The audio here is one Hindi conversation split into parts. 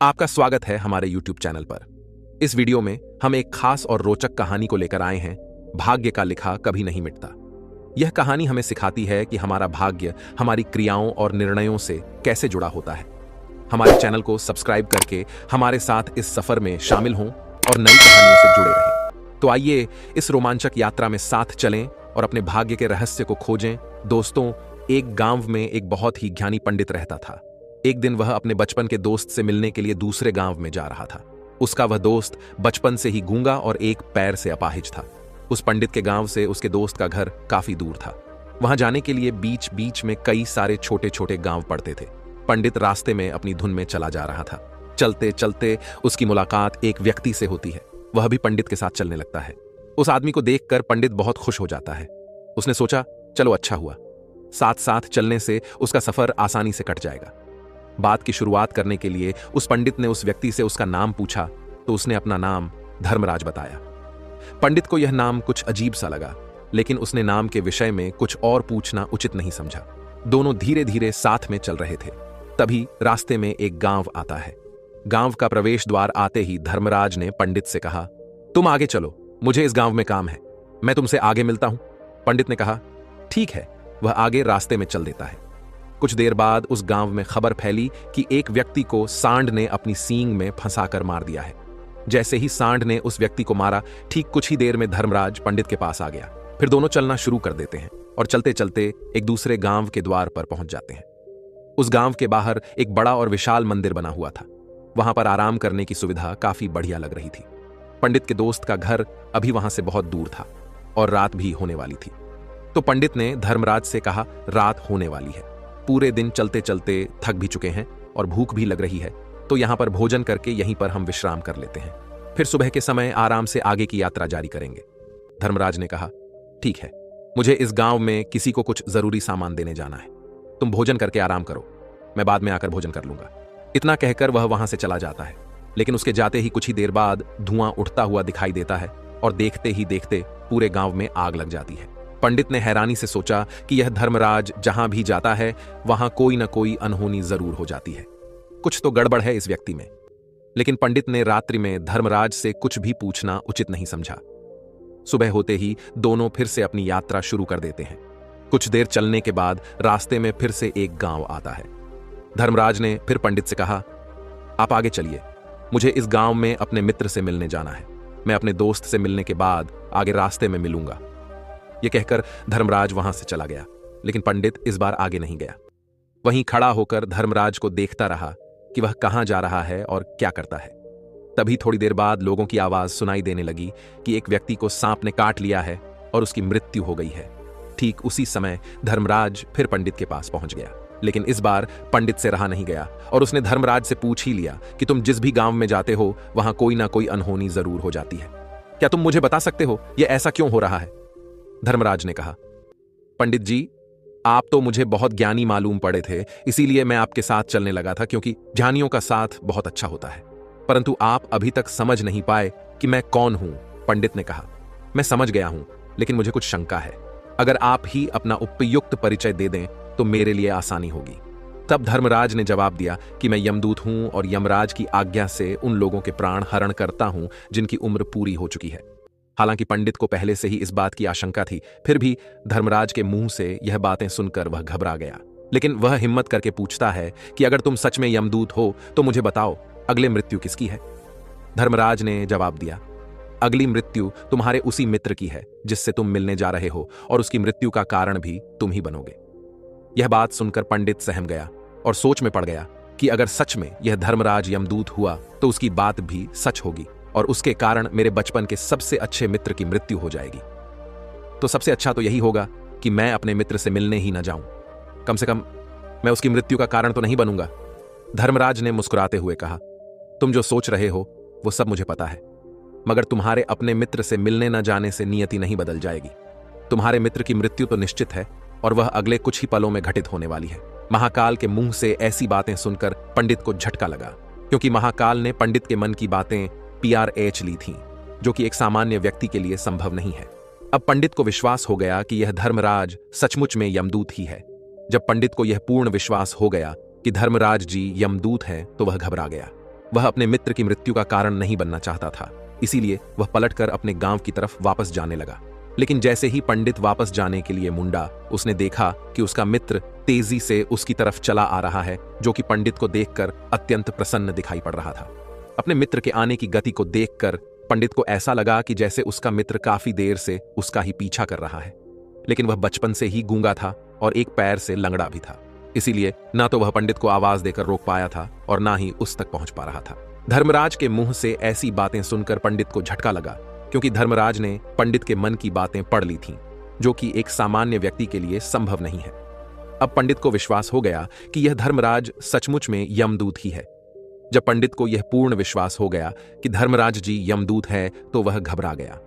आपका स्वागत है हमारे YouTube चैनल पर। इस वीडियो में हम एक खास और रोचक कहानी को लेकर आए हैं। भाग्य का लिखा कभी नहीं मिटता। यह कहानी हमें सिखाती है कि हमारा भाग्य हमारी क्रियाओं और निर्णयों से कैसे जुड़ा होता है। हमारे चैनल को सब्सक्राइब करके हमारे साथ इस सफर में शामिल हों और नई कहानियों से जुड़े रहें। तो आइए इस रोमांचक यात्रा में साथ चलें और अपने भाग्य के रहस्य को खोजें। दोस्तों, एक गांव में एक बहुत ही ज्ञानी पंडित रहता था। एक दिन वह अपने बचपन के दोस्त से मिलने के लिए दूसरे गांव में जा रहा था। उसका वह दोस्त बचपन से ही गूंगा और एक पैर से अपाहिज था। उस पंडित के गांव से उसके दोस्त का घर काफी दूर था। वहां जाने के लिए बीच बीच में कई सारे छोटे छोटे गांव पड़ते थे। पंडित रास्ते में अपनी धुन में चला जा रहा था। चलते चलते उसकी मुलाकात एक व्यक्ति से होती है। वह भी पंडित के साथ चलने लगता है। उस आदमी को देखकर पंडित बहुत खुश हो जाता है। उसने सोचा, चलो अच्छा हुआ, साथ साथ चलने से उसका सफर आसानी से कट जाएगा। बात की शुरुआत करने के लिए उस पंडित ने उस व्यक्ति से उसका नाम पूछा तो उसने अपना नाम धर्मराज बताया। पंडित को यह नाम कुछ अजीब सा लगा, लेकिन उसने नाम के विषय में कुछ और पूछना उचित नहीं समझा। दोनों धीरे धीरे साथ में चल रहे थे। तभी रास्ते में एक गांव आता है। गांव का प्रवेश द्वार आते ही धर्मराज ने पंडित से कहा, तुम आगे चलो, मुझे इस गांव में काम है, मैं तुमसे आगे मिलता हूं। पंडित ने कहा, ठीक है। वह आगे रास्ते में चल देता है। कुछ देर बाद उस गांव में खबर फैली कि एक व्यक्ति को सांड ने अपनी सींग में फंसाकर मार दिया है। जैसे ही सांड ने उस व्यक्ति को मारा, ठीक कुछ ही देर में धर्मराज पंडित के पास आ गया। फिर दोनों चलना शुरू कर देते हैं और चलते चलते एक दूसरे गांव के द्वार पर पहुंच जाते हैं। उस गांव के बाहर एक बड़ा और विशाल मंदिर बना हुआ था। वहां पर आराम करने की सुविधा काफी बढ़िया लग रही थी। पंडित के दोस्त का घर अभी वहां से बहुत दूर था और रात भी होने वाली थी। तो पंडित ने धर्मराज से कहा, रात होने वाली है, पूरे दिन चलते चलते थक भी चुके हैं और भूख भी लग रही है, तो यहां पर भोजन करके यहीं पर हम विश्राम कर लेते हैं, फिर सुबह के समय आराम से आगे की यात्रा जारी करेंगे। धर्मराज ने कहा, ठीक है, मुझे इस गांव में किसी को कुछ जरूरी सामान देने जाना है, तुम भोजन करके आराम करो, मैं बाद में आकर भोजन कर लूंगा। इतना कहकर वह वहां से चला जाता है। लेकिन उसके जाते ही कुछ ही देर बाद धुआं उठता हुआ दिखाई देता है और देखते ही देखते पूरे गांव में आग लग जाती है। पंडित ने हैरानी से सोचा कि यह धर्मराज जहां भी जाता है वहां कोई न कोई अनहोनी जरूर हो जाती है, कुछ तो गड़बड़ है इस व्यक्ति में। लेकिन पंडित ने रात्रि में धर्मराज से कुछ भी पूछना उचित नहीं समझा। सुबह होते ही दोनों फिर से अपनी यात्रा शुरू कर देते हैं। कुछ देर चलने के बाद रास्ते में फिर से एक गांव आता है। धर्मराज ने फिर पंडित से कहा, आप आगे चलिए, मुझे इस गांव में अपने मित्र से मिलने जाना है, मैं अपने दोस्त से मिलने के बाद आगे रास्ते में मिलूंगा। यह कहकर धर्मराज वहां से चला गया। लेकिन पंडित इस बार आगे नहीं गया। वहीं खड़ा होकर धर्मराज को देखता रहा कि वह कहां जा रहा है और क्या करता है। तभी थोड़ी देर बाद लोगों की आवाज सुनाई देने लगी कि एक व्यक्ति को सांप ने काट लिया है और उसकी मृत्यु हो गई है। ठीक उसी समय धर्मराज फिर पंडित के पास पहुंच गया। लेकिन इस बार पंडित से रहा नहीं गया और उसने धर्मराज से पूछ ही लिया कि तुम जिस भी गांव में जाते हो वहां कोई ना कोई अनहोनी जरूर हो जाती है, क्या तुम मुझे बता सकते हो यह ऐसा क्यों हो रहा है? धर्मराज ने कहा, पंडित जी, आप तो मुझे बहुत ज्ञानी मालूम पड़े थे, इसीलिए मैं आपके साथ चलने लगा था, क्योंकि ज्ञानियों का साथ बहुत अच्छा होता है। परंतु आप अभी तक समझ नहीं पाए कि मैं कौन हूं। पंडित ने कहा, मैं समझ गया हूं, लेकिन मुझे कुछ शंका है। अगर आप ही अपना उपयुक्त परिचय दे दें तो मेरे लिए आसानी होगी। तब धर्मराज ने जवाब दिया कि मैं यमदूत हूं और यमराज की आज्ञा से उन लोगों के प्राण हरण करता हूं जिनकी उम्र पूरी हो चुकी है। हालांकि पंडित को पहले से ही इस बात की आशंका थी, फिर भी धर्मराज के मुंह से यह बातें सुनकर वह घबरा गया। लेकिन वह हिम्मत करके पूछता है कि अगर तुम सच में यमदूत हो तो मुझे बताओ, अगले मृत्यु किसकी है? धर्मराज ने जवाब दिया, अगली मृत्यु तुम्हारे उसी मित्र की है जिससे तुम मिलने जा रहे हो, और उसकी मृत्यु का कारण भी तुम ही बनोगे। यह बात सुनकर पंडित सहम गया और सोच में पड़ गया कि अगर सच में यह धर्मराज यमदूत हुआ तो उसकी बात भी सच होगी और उसके कारण मेरे बचपन के सबसे अच्छे मित्र की मृत्यु हो जाएगी। तो सबसे अच्छा तो यही होगा कि मैं अपने मित्र से मिलने ही न जाऊं, कम से कम मैं उसकी मृत्यु का कारण तो नहीं बनूंगा। धर्मराज ने मुस्कुराते हुए कहा, तुम जो सोच रहे हो वो सब मुझे पता है, मगर तुम्हारे अपने मित्र से मिलने न जाने से नियति नहीं बदल जाएगी। तुम्हारे मित्र की मृत्यु तो निश्चित है और वह अगले कुछ ही पलों में घटित होने वाली है। महाकाल के मुंह से ऐसी बातें सुनकर पंडित को झटका लगा, क्योंकि महाकाल ने पंडित के मन की बातें PRH ली थीं, जो कि एक सामान्य व्यक्ति के लिए संभव नहीं है। अब पंडित को विश्वास हो गया कि यह धर्मराज सचमुच में यमदूत ही है। जब पंडित को यह पूर्ण विश्वास हो गया कि धर्मराज जी यमदूत हैं तो वह घबरा गया। वह अपने मित्र की मृत्यु का कारण नहीं बनना चाहता था, इसीलिए वह पलटकर अपने गांव की तरफ वापस जाने लगा। लेकिन जैसे ही पंडित वापस जाने के लिए मुंडा, उसने देखा कि उसका मित्र तेजी से उसकी तरफ चला आ रहा है, जो कि पंडित को देखकर अत्यंत प्रसन्न दिखाई पड़ रहा था। अपने मित्र के आने की गति को देखकर पंडित को ऐसा लगा कि जैसे उसका मित्र काफी देर से उसका ही पीछा कर रहा है। लेकिन वह बचपन से ही गूंगा था और एक पैर से लंगड़ा भी था, इसीलिए ना तो वह पंडित को आवाज देकर रोक पाया था और ना ही उस तक पहुंच पा रहा था। धर्मराज के मुंह से ऐसी बातें सुनकर पंडित को झटका लगा, क्योंकि धर्मराज ने पंडित के मन की बातें पढ़ ली थीं, जो कि एक सामान्य व्यक्ति के लिए संभव नहीं है। अब पंडित को विश्वास हो गया कि यह धर्मराज सचमुच में यमदूत ही है। जब पंडित को यह पूर्ण विश्वास हो गया कि धर्मराज जी यमदूत है, तो वह घबरा गया।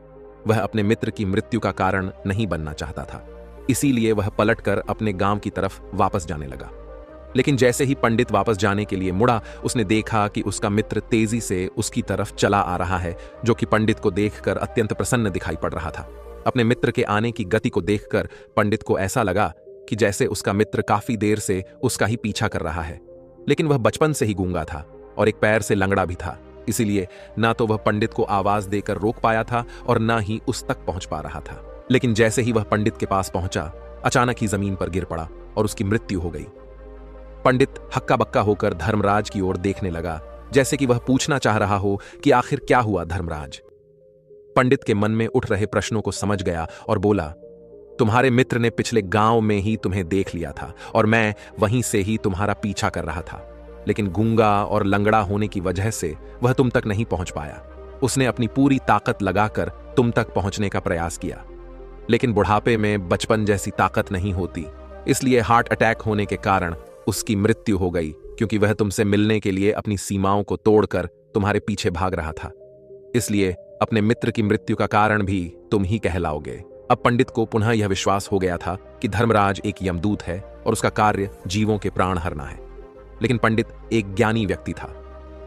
वह अपने मित्र की मृत्यु का कारण नहीं बनना चाहता था, इसीलिए वह पलटकर अपने गांव की तरफ वापस जाने लगा। लेकिन जैसे ही पंडित वापस जाने के लिए मुड़ा, उसने देखा कि उसका मित्र तेजी से उसकी तरफ चला आ रहा है, जो कि पंडित को देखकर अत्यंत प्रसन्न दिखाई पड़ रहा था। अपने मित्र के आने की गति को देखकर पंडित को ऐसा लगा कि जैसे उसका मित्र काफी देर से उसका ही पीछा कर रहा है। लेकिन वह बचपन से ही गूंगा था और एक पैर से लंगड़ा भी था, इसीलिए ना तो वह पंडित को आवाज देकर रोक पाया था और ना ही उस तक पहुंच पा रहा था। लेकिन जैसे ही वह पंडित के पास पहुंचा, अचानक ही जमीन पर गिर पड़ा और उसकी मृत्यु हो गई। पंडित हक्का बक्का होकर धर्मराज की ओर देखने लगा, जैसे कि वह पूछना चाह रहा हो कि आखिर क्या हुआ धर्मराज। पंडित के मन में उठ रहे प्रश्नों को समझ गया और बोला, तुम्हारे मित्र ने पिछले गांव में ही तुम्हें देख लिया था और मैं वहीं से ही तुम्हारा पीछा कर रहा था, लेकिन गूंगा और लंगड़ा होने की वजह से वह तुम तक नहीं पहुंच पाया। उसने अपनी पूरी ताकत लगाकर तुम तक पहुंचने का प्रयास किया, लेकिन बुढ़ापे में बचपन जैसी ताकत नहीं होती, इसलिए हार्ट अटैक होने के कारण उसकी मृत्यु हो गई, क्योंकि वह तुमसे मिलने के लिए अपनी सीमाओं को तोड़कर तुम्हारे पीछे भाग रहा था। इसलिए अपने मित्र की मृत्यु का कारण भी तुम ही कहलाओगे। अब पंडित को पुनः यह विश्वास हो गया था कि धर्मराज एक यमदूत है और उसका कार्य जीवों के प्राण हरना है। लेकिन पंडित एक ज्ञानी व्यक्ति था।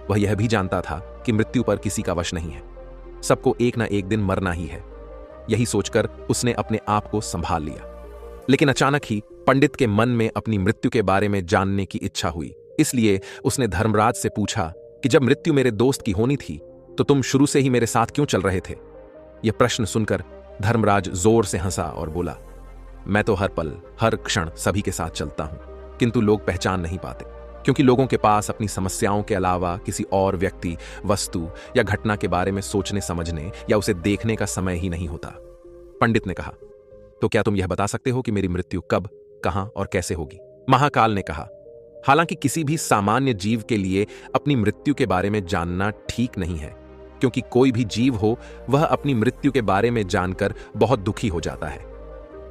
वह यह भी जानता था कि मृत्यु पर किसी का वश नहीं है, सबको एक ना एक दिन मरना ही है। यही सोचकर उसने अपने आप को संभाल लिया। लेकिन अचानक ही पंडित के मन में अपनी मृत्यु के बारे में जानने की इच्छा हुई, इसलिए उसने धर्मराज से पूछा कि जब मृत्यु मेरे दोस्त की होनी थी, तो तुम शुरू से ही मेरे साथ क्यों चल रहे थे? यह प्रश्न सुनकर धर्मराज जोर से हंसा और बोला, मैं तो हर पल हर क्षण सभी के साथ चलता हूं, किंतु लोग पहचान नहीं पाते, क्योंकि लोगों के पास अपनी समस्याओं के अलावा किसी और व्यक्ति, वस्तु या घटना के बारे में सोचने समझने या उसे देखने का समय ही नहीं होता। पंडित ने कहा, तो क्या तुम यह बता सकते हो कि मेरी मृत्यु कब, कहां और कैसे होगी? महाकाल ने कहा, हालांकि किसी भी सामान्य जीव के लिए अपनी मृत्यु के बारे में जानना ठीक नहीं है, क्योंकि कोई भी जीव हो वह अपनी मृत्यु के बारे में जानकर बहुत दुखी हो जाता है।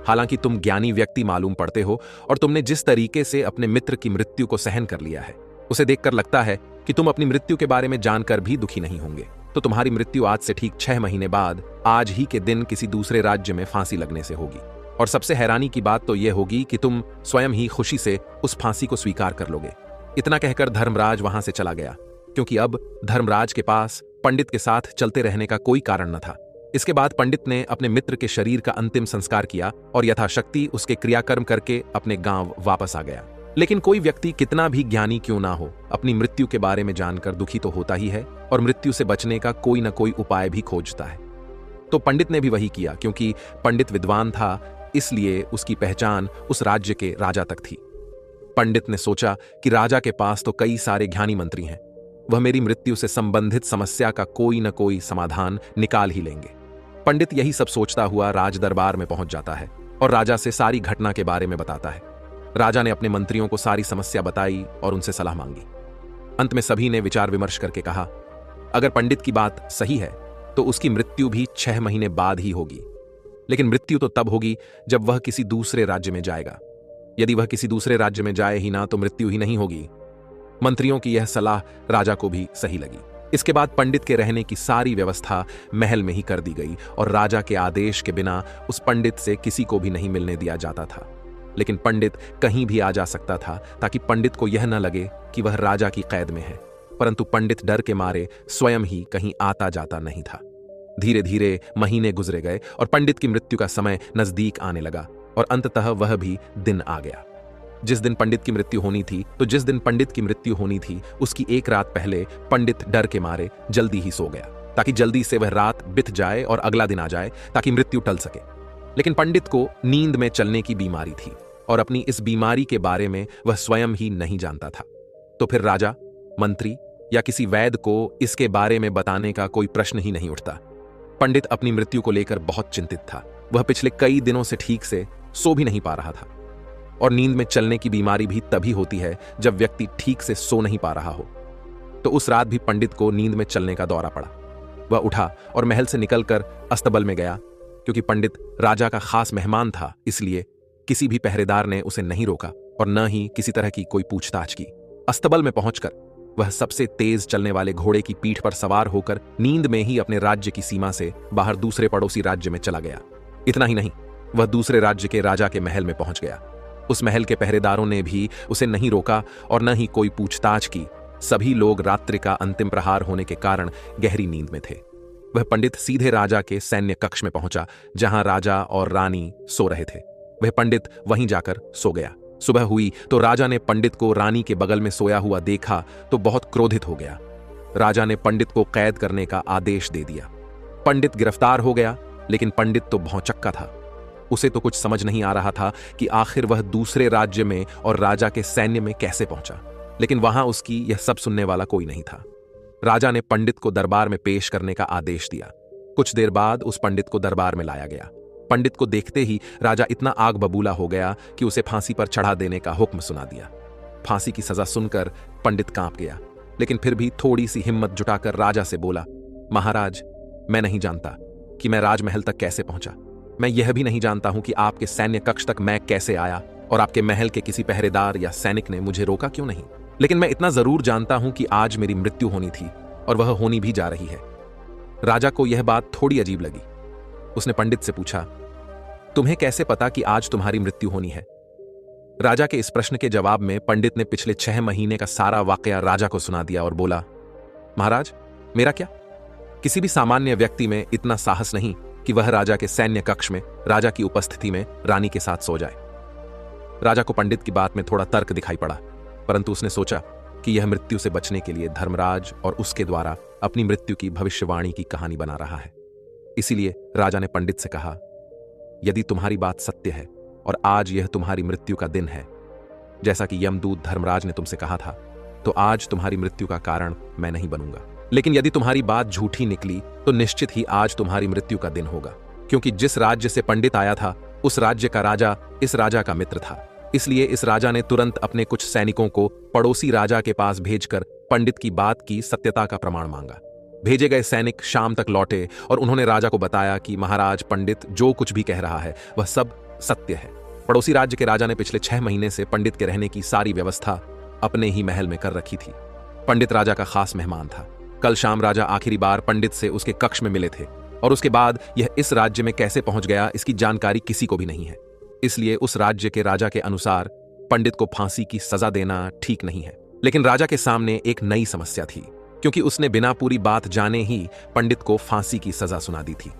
हालांकि तुम ज्ञानी व्यक्ति मालूम पड़ते हो और तुमने जिस तरीके से अपने मित्र की मृत्यु को सहन कर लिया है, उसे देखकर लगता है कि तुम अपनी मृत्यु के बारे में जानकर भी दुखी नहीं होंगे। तो तुम्हारी मृत्यु आज से ठीक 6 महीने बाद आज ही के दिन किसी दूसरे राज्य में फांसी लगने से होगी। और सबसे हैरानी की बात तो यह होगी कि तुम स्वयं ही खुशी से उस फांसी को स्वीकार कर लोगे। इतना कहकर धर्मराज वहां से चला गया, क्योंकि अब धर्मराज के पास पंडित के साथ चलते रहने का कोई कारण न था। इसके बाद पंडित ने अपने मित्र के शरीर का अंतिम संस्कार किया और यथाशक्ति उसके क्रियाकर्म करके अपने गांव वापस आ गया। लेकिन कोई व्यक्ति कितना भी ज्ञानी क्यों ना हो, अपनी मृत्यु के बारे में जानकर दुखी तो होता ही है और मृत्यु से बचने का कोई न कोई उपाय भी खोजता है। तो पंडित ने भी वही किया, क्योंकि पंडित विद्वान था, इसलिए उसकी पहचान उस राज्य के राजा तक थी। पंडित ने सोचा कि राजा के पास तो कई सारे ज्ञानी मंत्री हैं, वह मेरी मृत्यु से संबंधित समस्या का कोई न कोई समाधान निकाल ही लेंगे। पंडित यही सब सोचता हुआ राज दरबार में पहुंच जाता है और राजा से सारी घटना के बारे में बताता है। राजा ने अपने मंत्रियों को सारी समस्या बताई और उनसे सलाह मांगी। अंत में सभी ने विचार विमर्श करके कहा, अगर पंडित की बात सही है तो उसकी मृत्यु भी 6 महीने बाद ही होगी। लेकिन मृत्यु तो तब होगी जब वह किसी दूसरे राज्य में जाएगा। यदि वह किसी दूसरे राज्य में जाए ही ना तो मृत्यु ही नहीं होगी। मंत्रियों की यह सलाह राजा को भी सही लगी। इसके बाद पंडित के रहने की सारी व्यवस्था महल में ही कर दी गई और राजा के आदेश के बिना उस पंडित से किसी को भी नहीं मिलने दिया जाता था। लेकिन पंडित कहीं भी आ जा सकता था, ताकि पंडित को यह न लगे कि वह राजा की कैद में है। परंतु पंडित डर के मारे स्वयं ही कहीं आता जाता नहीं था। धीरे धीरे महीने गुजरे गए और पंडित की मृत्यु का समय नजदीक आने लगा और अंततः वह भी दिन आ गया। जिस दिन पंडित की मृत्यु होनी थी जिस दिन पंडित की मृत्यु होनी थी उसकी एक रात पहले पंडित डर के मारे जल्दी ही सो गया, ताकि जल्दी से वह रात बीत जाए और अगला दिन आ जाए, ताकि मृत्यु टल सके। लेकिन पंडित को नींद में चलने की बीमारी थी और अपनी इस बीमारी के बारे में वह स्वयं ही नहीं जानता था। तो फिर राजा, मंत्री या किसी वैद्य को इसके बारे में बताने का कोई प्रश्न ही नहीं उठता। पंडित अपनी मृत्यु को लेकर बहुत चिंतित था। वह पिछले कई दिनों से ठीक से सो भी नहीं पा रहा था, और नींद में चलने की बीमारी भी तभी होती है जब व्यक्ति ठीक से सो नहीं पा रहा हो। तो उस रात भी पंडित को नींद में चलने का दौरा पड़ा। वह उठा और महल से निकलकर अस्तबल में गया। क्योंकि पंडित राजा का खास मेहमान था, इसलिए किसी भी पहरेदार ने उसे नहीं रोका और न ही किसी तरह की कोई पूछताछ की। अस्तबल में पहुंचकर वह सबसे तेज चलने वाले घोड़े की पीठ पर सवार होकर नींद में ही अपने राज्य की सीमा से बाहर दूसरे पड़ोसी राज्य में चला गया। इतना ही नहीं, वह दूसरे राज्य के राजा के महल में पहुंच गया। उस महल के पहरेदारों ने भी उसे नहीं रोका और न ही कोई पूछताछ की। सभी लोग रात्रि का अंतिम प्रहार होने के कारण गहरी नींद में थे। वह पंडित सीधे राजा के सैन्य कक्ष में पहुंचा, जहां राजा और रानी सो रहे थे। वह पंडित वहीं जाकर सो गया। सुबह हुई तो राजा ने पंडित को रानी के बगल में सोया हुआ देखा तो बहुत क्रोधित हो गया। राजा ने पंडित को कैद करने का आदेश दे दिया। पंडित गिरफ्तार हो गया, लेकिन पंडित तो भौंचक्का था। उसे तो कुछ समझ नहीं आ रहा था कि आखिर वह दूसरे राज्य में और राजा के सैन्य में कैसे पहुंचा। लेकिन वहां उसकी यह सब सुनने वाला कोई नहीं था। राजा ने पंडित को दरबार में पेश करने का आदेश दिया। कुछ देर बाद उस पंडित को दरबार में लाया गया। पंडित को देखते ही राजा इतना आग बबूला हो गया कि उसे फांसी पर चढ़ा देने का हुक्म सुना दिया। फांसी की सजा सुनकर पंडित कांप गया, लेकिन फिर भी थोड़ी सी हिम्मत जुटाकर राजा से बोला, महाराज, मैं नहीं जानता कि मैं राजमहल तक कैसे पहुंचा। मैं यह भी नहीं जानता हूं कि आपके सैन्य कक्ष तक मैं कैसे आया और आपके महल के किसी पहरेदार या सैनिक ने मुझे रोका क्यों नहीं। लेकिन मैं इतना जरूर जानता हूं कि आज मेरी मृत्यु होनी थी और वह होनी भी जा रही है। राजा को यह बात थोड़ी अजीब लगी। उसने पंडित से पूछा, तुम्हें कैसे पता कि आज तुम्हारी मृत्यु होनी है? राजा के इस प्रश्न के जवाब में पंडित ने पिछले 6 महीने का सारा वाकया राजा को सुना दिया और बोला, महाराज, मेरा क्या? किसी भी सामान्य व्यक्ति में इतना साहस नहीं कि वह राजा के सैन्य कक्ष में राजा की उपस्थिति में रानी के साथ सो जाए। राजा को पंडित की बात में थोड़ा तर्क दिखाई पड़ा, परंतु उसने सोचा कि यह मृत्यु से बचने के लिए धर्मराज और उसके द्वारा अपनी मृत्यु की भविष्यवाणी की कहानी बना रहा है। इसीलिए राजा ने पंडित से कहा, यदि तुम्हारी बात सत्य है और आज यह तुम्हारी मृत्यु का दिन है, जैसा कि यमदूत धर्मराज ने तुमसे कहा था, तो आज तुम्हारी मृत्यु का कारण मैं नहीं बनूंगा। लेकिन यदि तुम्हारी बात झूठी निकली तो निश्चित ही आज तुम्हारी मृत्यु का दिन होगा, क्योंकि जिस राज्य से पंडित आया था उस राज्य का राजा इस राजा का मित्र था। इसलिए इस राजा ने तुरंत अपने कुछ सैनिकों को पड़ोसी राजा के पास भेजकर पंडित की बात की सत्यता का प्रमाण मांगा। भेजे गए सैनिक शाम तक लौटे और उन्होंने राजा को बताया कि महाराज, पंडित जो कुछ भी कह रहा है वह सब सत्य है। पड़ोसी राज्य के राजा ने पिछले 6 महीने से पंडित के रहने की सारी व्यवस्था अपने ही महल में कर रखी थी। पंडित राजा का खास मेहमान था। कल शाम राजा आखिरी बार पंडित से उसके कक्ष में मिले थे और उसके बाद यह इस राज्य में कैसे पहुंच गया इसकी जानकारी किसी को भी नहीं है। इसलिए उस राज्य के राजा के अनुसार पंडित को फांसी की सजा देना ठीक नहीं है। लेकिन राजा के सामने एक नई समस्या थी, क्योंकि उसने बिना पूरी बात जाने ही पंडित को फांसी की सजा सुना दी थी।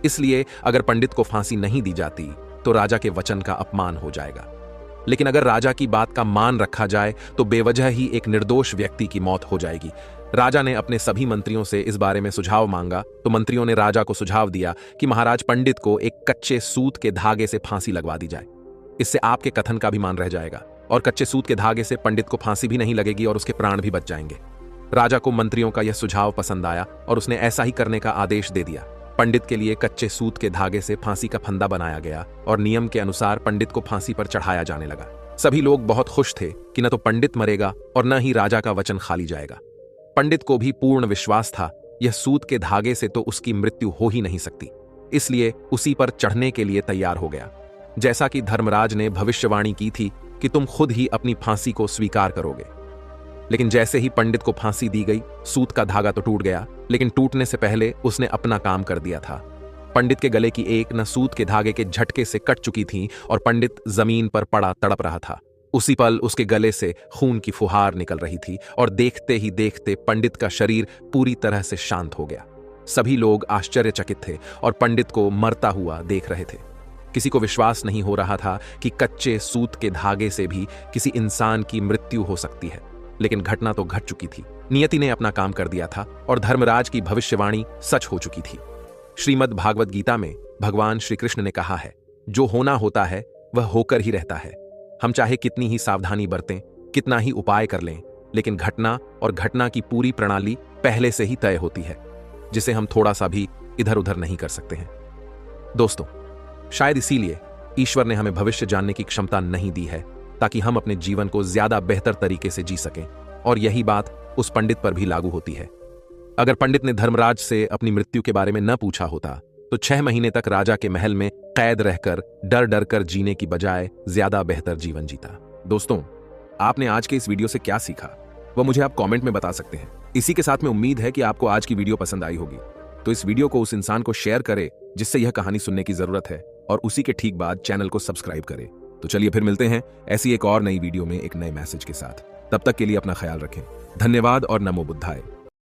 इसलिए अगर पंडित को फांसी नहीं दी जाती तो राजा के वचन का अपमान हो जाएगा। लेकिन अगर राजा की बात का मान रखा जाए तो बेवजह ही एक निर्दोष व्यक्ति की मौत हो जाएगी। राजा ने अपने सभी मंत्रियों से इस बारे में सुझाव मांगा तो मंत्रियों ने राजा को सुझाव दिया कि महाराज, पंडित को एक कच्चे सूत के धागे से फांसी लगवा दी जाए। इससे आपके कथन का भी मान रह जाएगा और कच्चे सूत के धागे से पंडित को फांसी भी नहीं लगेगी और उसके प्राण भी बच जाएंगे। राजा को मंत्रियों का यह सुझाव पसंद आया और उसने ऐसा ही करने का आदेश दे दिया। पंडित के लिए कच्चे सूत के धागे से फांसी का फंदा बनाया गया और नियम के अनुसार पंडित को फांसी पर चढ़ाया जाने लगा। सभी लोग बहुत खुश थे कि न तो पंडित मरेगा और न ही राजा का वचन खाली जाएगा। पंडित को भी पूर्ण विश्वास था यह सूत के धागे से तो उसकी मृत्यु हो ही नहीं सकती, इसलिए उसी पर चढ़ने के लिए तैयार हो गया। जैसा कि धर्मराज ने भविष्यवाणी की थी कि तुम खुद ही अपनी फांसी को स्वीकार करोगे। लेकिन जैसे ही पंडित को फांसी दी गई, सूत का धागा तो टूट गया, लेकिन टूटने से पहले उसने अपना काम कर दिया था। पंडित के गले की एक नस सूत के धागे के झटके से कट चुकी थी और पंडित जमीन पर पड़ा तड़प रहा था। उसी पल उसके गले से खून की फुहार निकल रही थी और देखते ही देखते पंडित का शरीर पूरी तरह से शांत हो गया। सभी लोग आश्चर्यचकित थे और पंडित को मरता हुआ देख रहे थे। किसी को विश्वास नहीं हो रहा था कि कच्चे सूत के धागे से भी किसी इंसान की मृत्यु हो सकती है, लेकिन घटना तो घट चुकी थी। नियति ने अपना काम कर दिया था और धर्मराज की भविष्यवाणी सच हो चुकी थी। श्रीमद् भागवत गीता में भगवान श्री कृष्ण ने कहा है, जो होना होता है वह होकर ही रहता है। हम चाहे कितनी ही सावधानी बरतें, कितना ही उपाय कर लें, लेकिन घटना और घटना की पूरी प्रणाली पहले से ही तय होती है, जिसे हम थोड़ा सा भी इधर उधर नहीं कर सकते हैं। दोस्तों, शायद इसीलिए ईश्वर ने हमें भविष्य जानने की क्षमता नहीं दी है, ताकि हम अपने जीवन को ज्यादा बेहतर तरीके से जी सकें। और यही बात उस पंडित पर भी लागू होती है। अगर पंडित ने धर्मराज से अपनी मृत्यु के बारे में न पूछा होता तो 6 महीने तक राजा के महल में कैद रहकर डर डर कर जीने की बजाय ज्यादा बेहतर जीवन जीता। दोस्तों, आपने आज के इस वीडियो से क्या सीखा वह मुझे आप कमेंट में बता सकते हैं। इसी के साथ में उम्मीद है कि आपको आज की वीडियो पसंद आई होगी, तो इस वीडियो को उस इंसान को शेयर करें जिससे यह कहानी सुनने की जरूरत है, और उसी के ठीक बाद चैनल को सब्सक्राइब करें। तो चलिए फिर मिलते हैं ऐसी एक और नई वीडियो में एक नए मैसेज के साथ। तब तक के लिए अपना ख्याल रखें। धन्यवाद और नमो बुद्धाय।